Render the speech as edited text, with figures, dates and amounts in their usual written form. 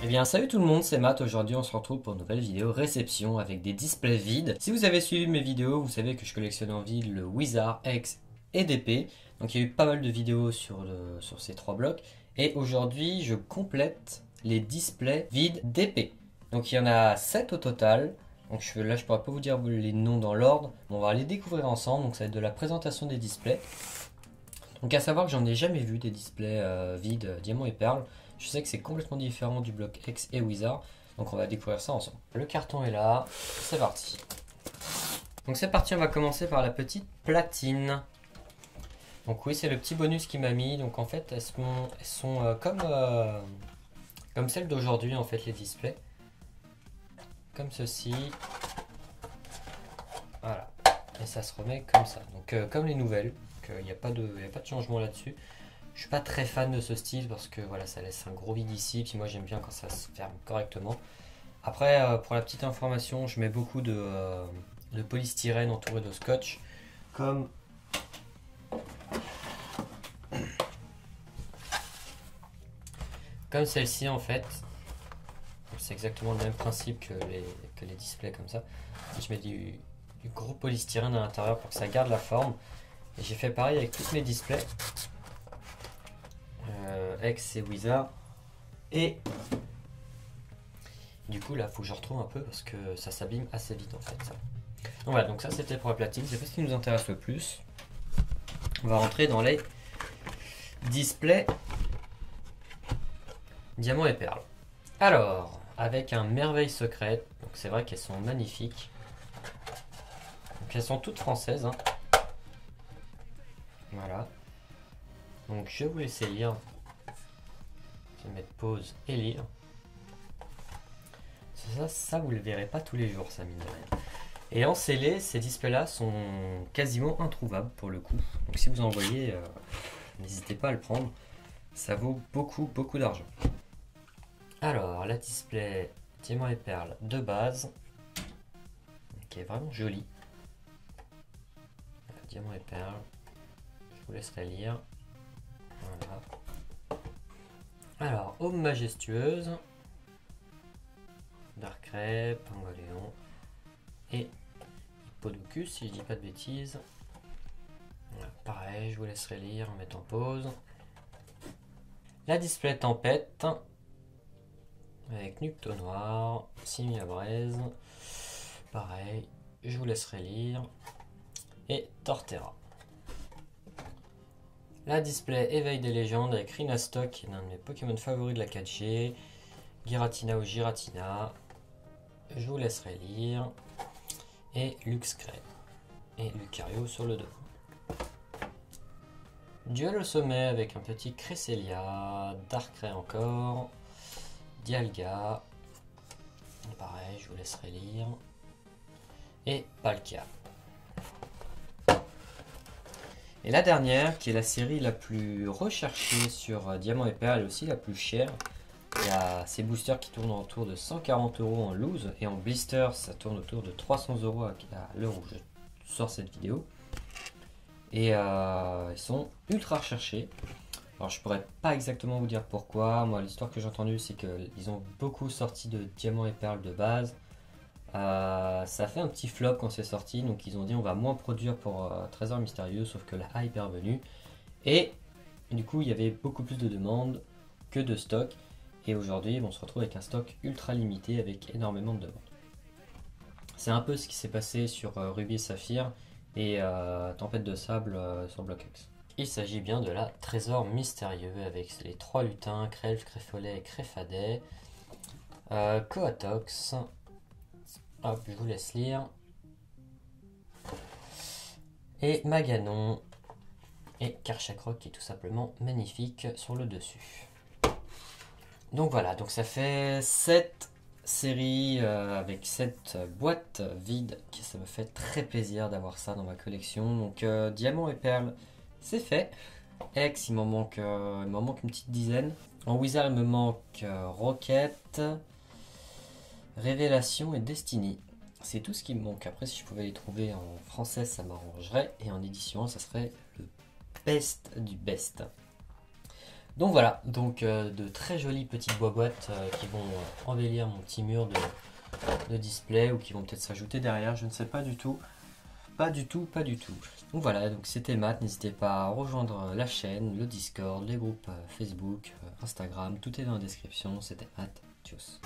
Eh bien salut tout le monde, c'est Matt. Aujourd'hui on se retrouve pour une nouvelle vidéo réception avec des displays vides. Si vous avez suivi mes vidéos, vous savez que je collectionne en vide le Wizard, X et DP. Donc il y a eu pas mal de vidéos sur ces trois blocs. Et aujourd'hui je complète les displays vides DP. Donc il y en a 7 au total. Donc là je pourrais pas vous dire les noms dans l'ordre. On va les découvrir ensemble. Donc ça va être de la présentation des displays. Donc à savoir que j'en ai jamais vu des displays vides diamants et perles. Je sais que c'est complètement différent du bloc X et Wizard. Donc on va découvrir ça ensemble. Le carton est là, c'est parti. Donc c'est parti, on va commencer par la petite platine. Donc oui, c'est le petit bonus qu'il m'a mis. Donc en fait elles sont comme celles d'aujourd'hui en fait, les displays. Comme ceci. Voilà. Et ça se remet comme ça. Donc comme les nouvelles. Il n'y a pas de changement là-dessus. Je suis pas très fan de ce style parce que voilà, ça laisse un gros vide ici. Puis moi j'aime bien quand ça se ferme correctement. Après, pour la petite information, je mets beaucoup de polystyrène entouré de scotch. Comme celle-ci en fait. C'est exactement le même principe que les displays comme ça. Je mets du gros polystyrène à l'intérieur pour que ça garde la forme. Et j'ai fait pareil avec tous mes displays. X et Wizard. Et du coup là il faut que je retrouve un peu parce que ça s'abîme assez vite en fait ça. Donc voilà, donc ça c'était pour la platine, c'est pas ce qui nous intéresse le plus. On va rentrer dans les displays diamants et perles. Alors, avec un merveille secrète, donc c'est vrai qu'elles sont magnifiques. Donc elles sont toutes françaises, hein. Voilà. Donc je vais vous laisser lire. Je vais mettre pause et lire. Ça vous le verrez pas tous les jours, ça mine de rien. Et en scellé, ces displays là sont quasiment introuvables pour le coup. Donc si vous en voyez, n'hésitez pas à le prendre. Ça vaut beaucoup d'argent. Alors la display diamant et perles de base, qui est vraiment jolie. Diamant et perles. Je vous laisserai lire. Voilà. Alors, Aube majestueuse, Darkrai, Pangoléon et Hippodocus, si je dis pas de bêtises. Voilà, pareil, je vous laisserai lire en mettant pause. La display tempête, avec Nupto noir, Simia braise, pareil, je vous laisserai lire. Et Torterra. La display éveil des légendes avec Rhinastock, qui est l'un de mes Pokémon favoris de la 4G. Giratina ou Giratina. Je vous laisserai lire. Et Luxray. Et Lucario sur le dos. Duel au sommet avec un petit Cresselia. Darkrai encore. Dialga. Pareil, je vous laisserai lire. Et Palkia. Et la dernière, qui est la série la plus recherchée sur Diamant et Perle, et aussi la plus chère. Il y a ces boosters qui tournent autour de 140 € en loose, et en blister, ça tourne autour de 300 € à l'heure où je sors cette vidéo. Et ils sont ultra recherchés. Alors je pourrais pas exactement vous dire pourquoi. Moi, l'histoire que j'ai entendue, c'est qu'ils ont beaucoup sorti de Diamant et Perle de base. Ça a fait un petit flop quand c'est sorti, donc ils ont dit on va moins produire pour Trésor Mystérieux, sauf que la hype est revenue. Et du coup il y avait beaucoup plus de demandes que de stock. Et aujourd'hui on se retrouve avec un stock ultra limité avec énormément de demandes. C'est un peu ce qui s'est passé sur Ruby et Saphir et Tempête de Sable sur Block X. Il s'agit bien de la Trésor Mystérieux avec les 3 lutins, Crelf, Créfolet et Créfadet. Coatox. Hop, je vous laisse lire. Et Maganon. Et Karchakrok qui est tout simplement magnifique sur le dessus. Donc voilà, donc ça fait 7 séries avec 7 boîtes vides. Ça me fait très plaisir d'avoir ça dans ma collection. Donc Diamant et Perle, c'est fait. X, il m'en manque une petite dizaine. En Wizard, il me manque Rocket, Révélation et Destiny. C'est tout ce qui me manque. Après, si je pouvais les trouver en français, ça m'arrangerait. Et en édition, ça serait le best du best. Donc voilà, donc de très jolies petites boîtes qui vont embellir mon petit mur de display ou qui vont peut-être s'ajouter derrière, je ne sais pas du tout. Pas du tout, pas du tout. Donc voilà, donc c'était Matt, n'hésitez pas à rejoindre la chaîne, le Discord, les groupes Facebook, Instagram, tout est dans la description, c'était Matt, tchuss.